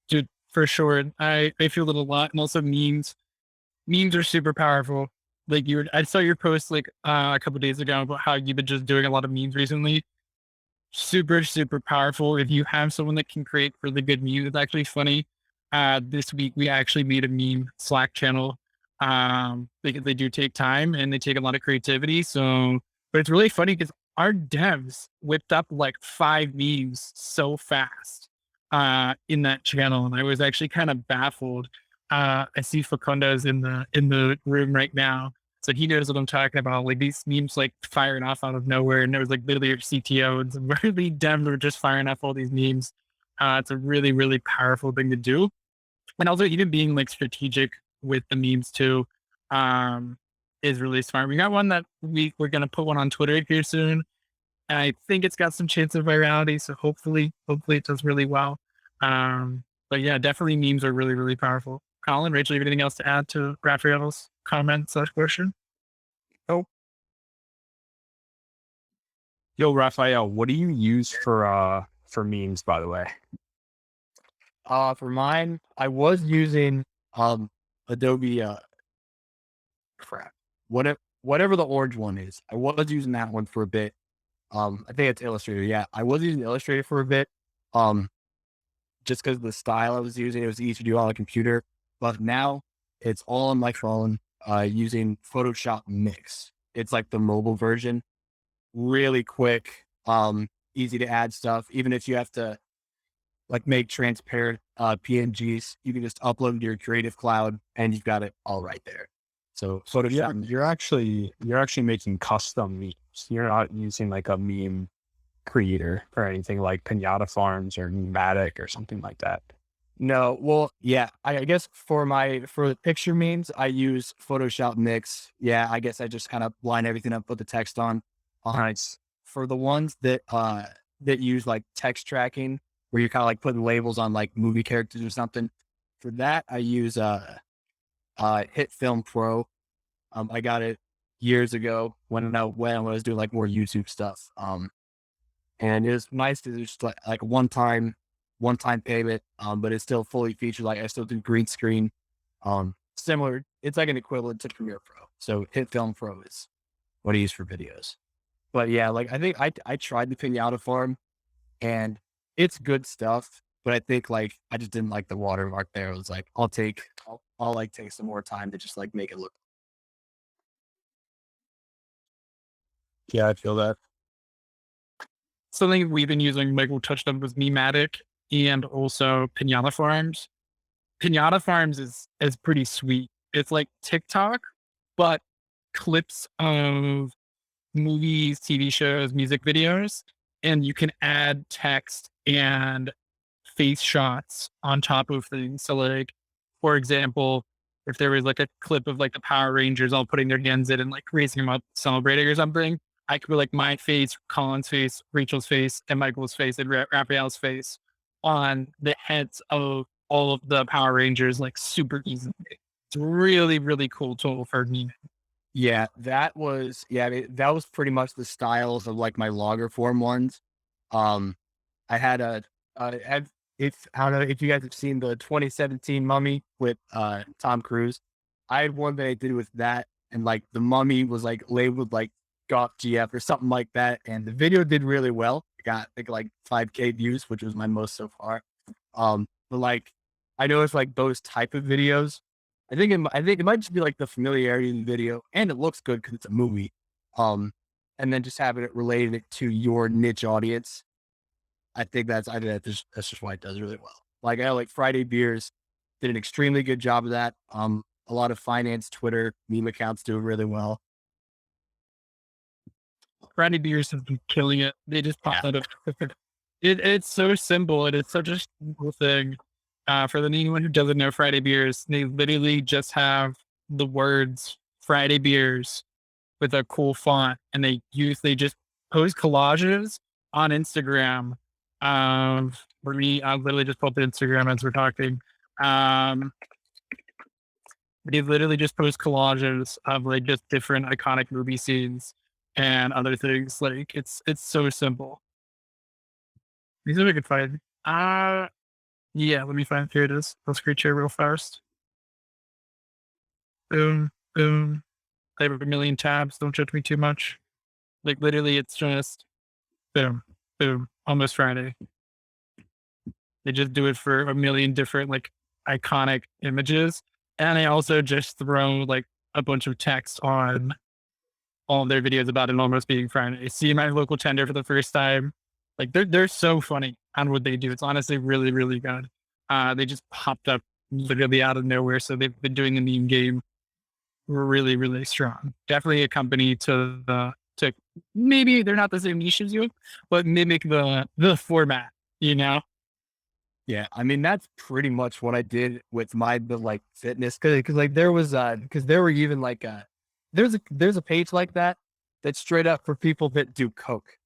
Dude, for sure. I feel it a lot. And also memes. Memes are super powerful. Like I saw your post like a couple days ago about how you've been just doing a lot of memes recently. Super, super powerful. If you have someone that can create really good memes, it's actually funny. This week we actually made a meme Slack channel. Because they do take time and they take a lot of creativity. So, but it's really funny because our devs whipped up like 5 memes so fast in that channel, and I was actually kind of baffled. I see Facundo's in the room right now, so he knows what I'm talking about. Like these memes like firing off out of nowhere, and there was like literally a CTO and some really devs were just firing off all these memes. It's a really, really powerful thing to do. And also even being like strategic with the memes too, is really smart. We got one that we're going to put one on Twitter here soon. And I think it's got some chance of virality. So hopefully it does really well. But yeah, definitely memes are really, really powerful. Collin, Rachel, you have anything else to add to Raphael's comment/question? Yo, Raphael, what do you use for memes, by the way? For mine, I was using Adobe whatever the orange one is. I was using that one for a bit. I think it's Illustrator. Yeah, I was using Illustrator for a bit. Just because of the style I was using, it was easy to do on a computer. But now it's all on my phone, using Photoshop Mix. It's like the mobile version. Really quick, easy to add stuff. Even if you have to like make transparent PNGs, you can just upload to your Creative Cloud and you've got it all right there. So Photoshop. You're actually making custom memes. You're not using like a meme creator or anything like Pinata Farms or Pneumatic or something like that. No, well, yeah, I guess for the picture memes, I use Photoshop Mix. Yeah, I guess I just kind of line everything up, put the text on. Nice. For the ones that use like text tracking, where you're kind of like putting labels on like movie characters or something, for that I use Hit Film Pro. I got it years ago when I was doing like more YouTube stuff. And it was nice to just like one time payment, but it's still fully featured. Like I still do green screen. Similar, it's like an equivalent to Premiere Pro. So Hit Film Pro is what I use for videos. But yeah, like I think I tried the Pinata Farm, and it's good stuff. But I think like I just didn't like the watermark there. It was like I'll like take some more time to just like make it look. Yeah, I feel that. Something we've been using, Michael touched on, was Mematic and also Pinata Farms. Pinata Farms is pretty sweet. It's like TikTok, but clips of movies, TV shows, music videos. and you can add text and face shots on top of things. So like, for example, if there was like a clip of like the Power Rangers all putting their GenZ and like raising them up, celebrating or something, I could put like my face, Colin's face, Rachel's face, and Michael's face, and Raphael's face on the heads of all of the Power Rangers, like super easily. It's really, really cool tool for me. Yeah, that was that was pretty much the styles of like my logger form ones. I had if I don't know if you guys have seen the 2017 Mummy with Tom Cruise. I had one that I did with that, and like the mummy was like labeled like Golf GF or something like that, and the video did really well. It got I think like 5K views, which was my most so far. But like I noticed like those type of videos, I think it might just be like the familiarity in the video, and it looks good because it's a movie. And then just having it related to your niche audience. I think that's just why it does really well. Like I like Friday Beers did an extremely good job of that. A lot of finance Twitter meme accounts do it really well. Friday Beers have been killing it. They just popped out of it's so simple, and it's such a simple thing. For anyone who doesn't know Friday Beers, they literally just have the words Friday Beers with a cool font, and they just post collages on Instagram. For me, I literally just pulled the Instagram as we're talking. They literally just post collages of like just different iconic movie scenes and other things. Like it's so simple. These are we could find. Yeah, let me find. Here it is. Let's create share real fast. Boom, boom. I have a million tabs. Don't judge me too much. Like literally, it's just boom, boom. Almost Friday. They just do it for a million different like iconic images, and they also just throw like a bunch of text on all of their videos about it almost being Friday. See my local tender for the first time. Like they're so funny on what they do. It's honestly really, really good. They just popped up literally out of nowhere. So they've been doing the meme game really, really strong. Definitely a company to maybe they're not the same niche as you, but mimic the format, you know? Yeah, I mean that's pretty much what I did with my like fitness because like there was because there were even like there's a page like that that's straight up for people that do coke.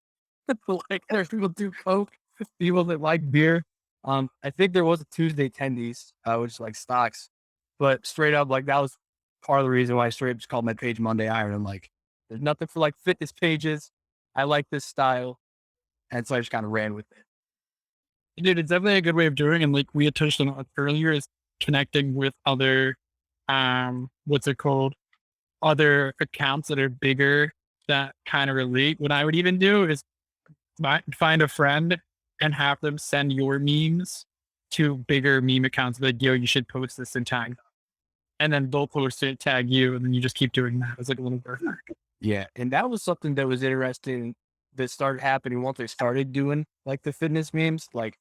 Like there's people do coke, people that like beer. I think there was a Tuesday Tendies, which is like stocks, but straight up like that was part of the reason why I straight up just called my page Monday Iron. I'm like, there's nothing for like fitness pages. I like this style, and so I just kind of ran with it. Dude, it's definitely a good way of doing, and like we had touched on it earlier, is connecting with other, what's it called? Other accounts that are bigger that kind of relate. What I would even do is find a friend and have them send your memes to bigger meme accounts. Like, yo, you should post this and tag them. And then they'll post it, tag you, and then you just keep doing that. It's like a little bird. Yeah, and that was something that was interesting that started happening once they started doing like the fitness memes. Like,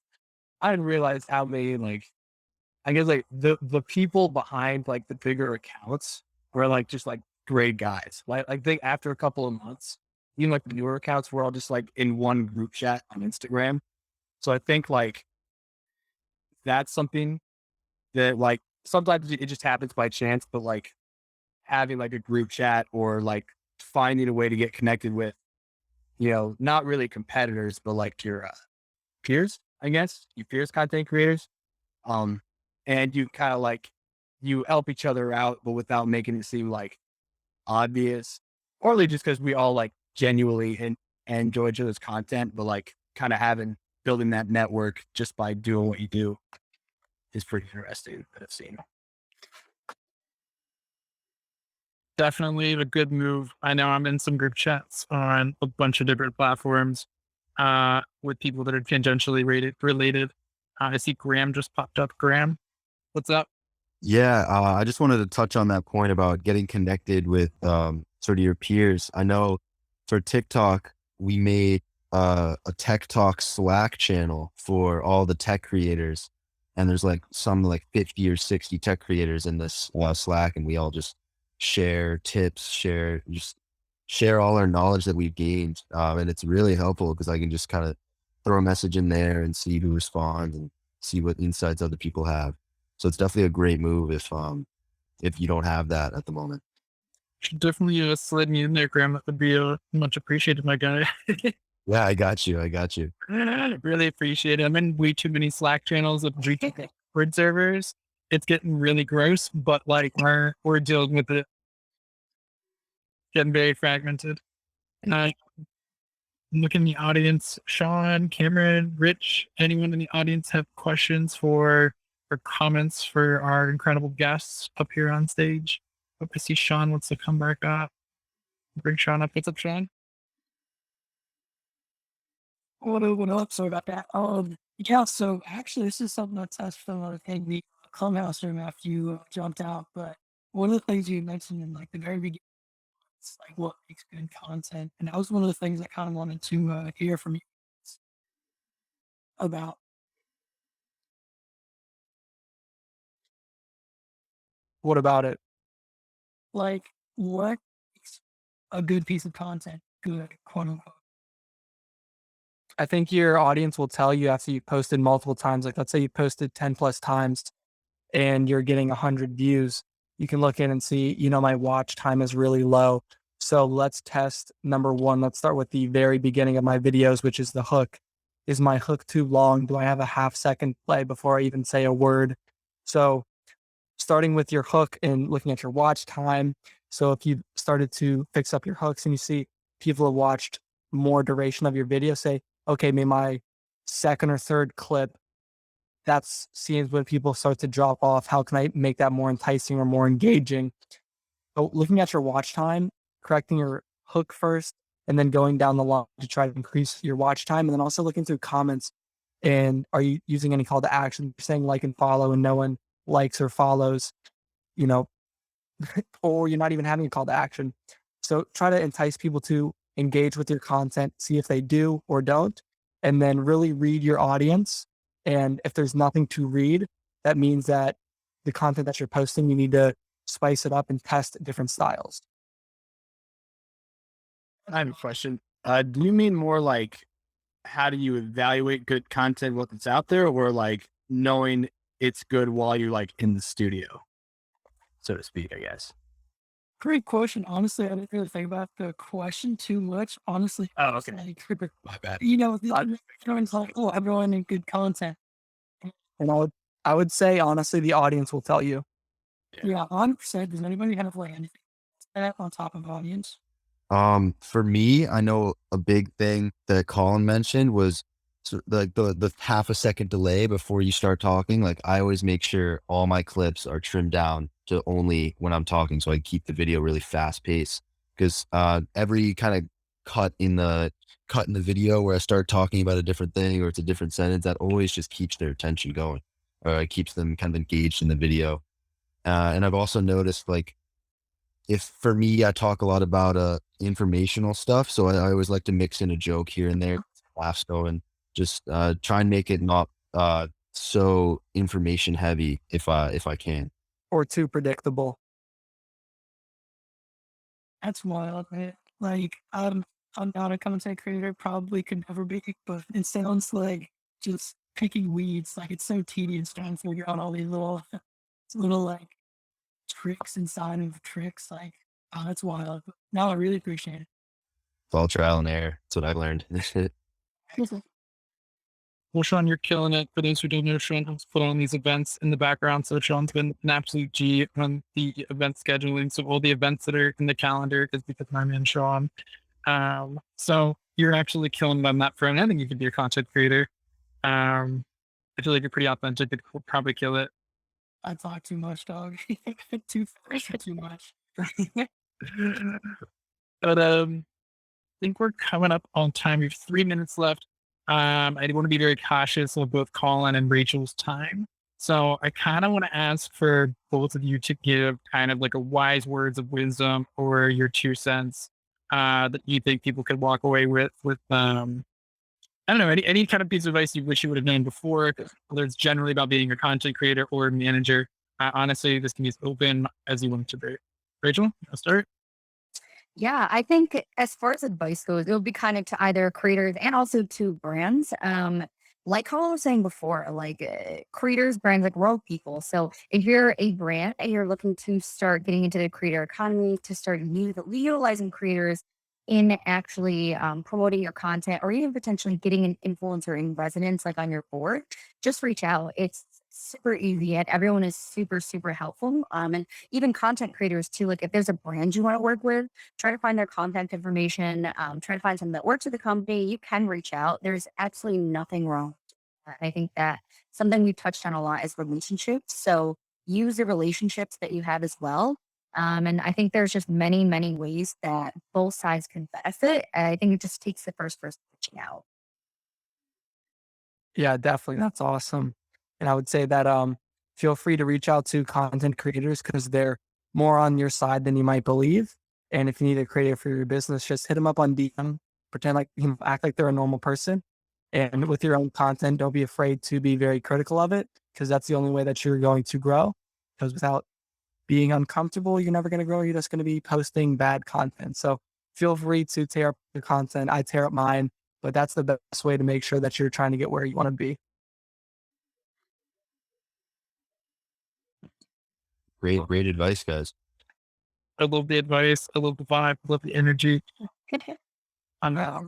I didn't realize how many like, I guess like the people behind like the bigger accounts were like just like great guys. Like I think after a couple of months, even like the newer accounts were all just like in one group chat on Instagram. So I think like that's something that like sometimes it just happens by chance, but like having like a group chat or like finding a way to get connected with, you know, not really competitors, but like your peers, I guess, your peers, content creators. And you kind of like, you help each other out, but without making it seem like obvious, or really just because we all like genuinely and enjoy each other's content, but like kind of building that network just by doing what you do is pretty interesting that I've seen. Definitely a good move. I know I'm in some group chats on a bunch of different platforms with people that are tangentially related. I see Graham just popped up. Graham, what's up? Yeah, I just wanted to touch on that point about getting connected with sort of your peers. I know for TikTok, we made a Tech Talk Slack channel for all the tech creators. And there's like some like 50 or 60 tech creators in this Slack, and we all just share tips, just share all our knowledge that we've gained. And it's really helpful because I can just kind of throw a message in there and see who responds and see what insights other people have. So it's definitely a great move if you don't have that at the moment. Should definitely slid me in there, Graham. That would be much appreciated, my guy. Yeah, I got you. I got you. Really appreciate it. I'm in way too many Slack channels of Discord servers. It's getting really gross, but like we're dealing with it. Getting very fragmented. Look in the audience, Sean, Cameron, Rich, anyone in the audience have questions or comments for our incredible guests up here on stage? Hope to see Sean wants to come back up. Bring Sean up. What's up, Sean? What up? Sorry about that. Yeah, so actually, this is something that's touched from another thing, the clubhouse room after you jumped out. But one of the things you mentioned in like the very beginning, it's like what makes good content, and that was one of the things I kind of wanted to hear from you about. What about it? Like, what makes a good piece of content good, quote unquote? I think your audience will tell you after you posted multiple times. Like, let's say you posted 10 plus times and you're getting 100 views. You can look in and see, my watch time is really low. So let's test number one. Let's start with the very beginning of my videos, which is the hook. Is my hook too long? Do I have a half-second play before I even say a word? So starting with your hook and looking at your watch time. So if you started to fix up your hooks and you see people have watched more duration of your video, say, okay, maybe my second or third clip, that's seems when people start to drop off. How can I make that more enticing or more engaging? So looking at your watch time, correcting your hook first, and then going down the line to try to increase your watch time. And then also looking through comments. And are you using any call to action? You're saying like and follow and no one likes or follows, or you're not even having a call to action. So try to entice people to engage with your content, see if they do or don't, and then really read your audience. And if there's nothing to read, that means that the content that you're posting, you need to spice it up and test different styles. I have a question. Do you mean more like how do you evaluate good content once it's out there, or like knowing it's good while you're like in the studio, so to speak, I guess? Great question. Honestly, I didn't really think about the question too much. Honestly, Oh, it's okay. like, My bad. everyone's like, oh, everyone in good content. And I would say, honestly, the audience will tell you. Yeah, 100%. Does anybody have like anything to say that on top of audience? For me, I know a big thing that Colin mentioned was the half a second delay before you start talking. Like I always make sure all my clips are trimmed down to only when I'm talking, so I keep the video really fast paced. Because every kind of cut in the video where I start talking about a different thing or it's a different sentence, that always just keeps their attention going, or it keeps them kind of engaged in the video. And I've also noticed like if for me, I talk a lot about informational stuff, so I always like to mix in a joke here and there, laughs going, just try and make it not so information heavy if I can. Or too predictable. That's wild, man. Like, I'm not a content creator, probably could never be, but it sounds like just picking weeds. Like, it's so tedious trying to figure out all these little like tricks inside of tricks. Like, oh, that's wild. No, I really appreciate It's all trial and error. That's what I've learned. it. Well, Sean, you're killing it. For those who don't know, Sean has put on these events in the background. So Sean's been an absolute G on the event scheduling. So all the events that are in the calendar is because my man Sean. So you're actually killing on that front. I think you could be a content creator. I feel like you're pretty authentic. You'd probably kill it. I talk too much, dog. too fast, too much. But I think we're coming up on time. We have 3 minutes left. I want to be very cautious of both Colin and Rachel's time. So I kind of want to ask for both of you to give kind of like a wise words of wisdom or your 2 cents that you think people could walk away with I don't know, any kind of piece of advice you wish you would have known before, whether it's generally about being a content creator or a manager. Honestly, this can be as open as you want it to be. Rachel, I'll start. Yeah, I think as far as advice goes, it would be kind of to either creators and also to brands. Like how I was saying before, like creators, brands, like we're all people. So if you're a brand and you're looking to start getting into the creator economy, to start utilizing creators in actually promoting your content or even potentially getting an influencer in residence, like on your board, just reach out. It's super easy and everyone is super, super helpful. And even content creators too, like if there's a brand you want to work with, try to find their contact information, try to find someone that works at the company. You can reach out. There's absolutely nothing wrong. I think that something we've touched on a lot is relationships. So use the relationships that you have as well. And I think there's just many, many ways that both sides can benefit. I think it just takes the first person reaching out. Yeah, definitely. That's awesome. And I would say that feel free to reach out to content creators because they're more on your side than you might believe. And if you need a creator for your business, just hit them up on DM, pretend like act like they're a normal person. And with your own content, don't be afraid to be very critical of it because that's the only way that you're going to grow. Because without being uncomfortable, you're never going to grow. You're just going to be posting bad content. So feel free to tear up your content. I tear up mine, but that's the best way to make sure that you're trying to get where you want to be. Great advice, guys. I love the advice. I love the vibe. I love the energy. On that.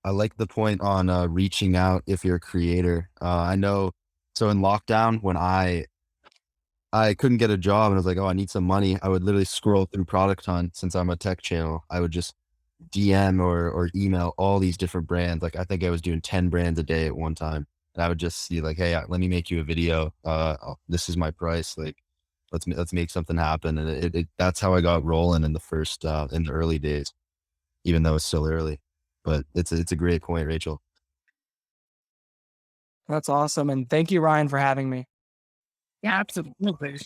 I like the point on reaching out if you're a creator. I know. So in lockdown, when I couldn't get a job and I was like, oh, I need some money, I would literally scroll through Product Hunt. Since I'm a tech channel, I would just DM or email all these different brands. Like I think I was doing 10 brands a day at one time. And I would just see like, hey, let me make you a video. This is my price. Like, let's make something happen. And that's how I got rolling in the early days, even though it's still early. But it's a great point, Rachel. That's awesome. And thank you, Ryan, for having me. Yeah, absolutely.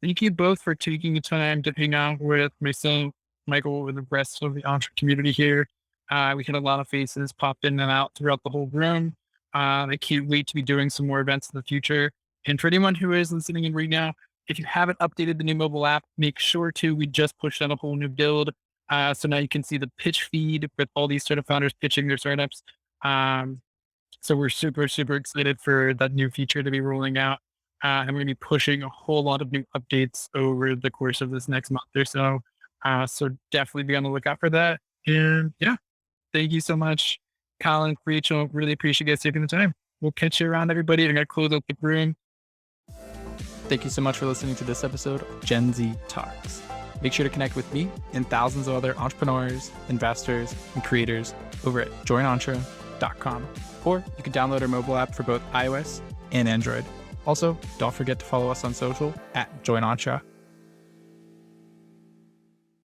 Thank you both for taking the time to hang out with myself, Michael, and the rest of the entre community here. We had a lot of faces pop in and out throughout the whole room. I can't wait to be doing some more events in the future. And for anyone who is listening in right now, if you haven't updated the new mobile app, make sure to. We just pushed out a whole new build. So now you can see the pitch feed with all these startup founders pitching their startups. So we're super, super excited for that new feature to be rolling out. And we're going to be pushing a whole lot of new updates over the course of this next month or so. So definitely be on the lookout for that. And yeah, thank you so much, Collin, Rachel. Really appreciate you guys taking the time. We'll catch you around, everybody. I'm going to close up the room. Thank you so much for listening to this episode of GenZ Talks. Make sure to connect with me and thousands of other entrepreneurs, investors, and creators over at joinentre.com. Or you can download our mobile app for both iOS and Android. Also, don't forget to follow us on social at joinentre.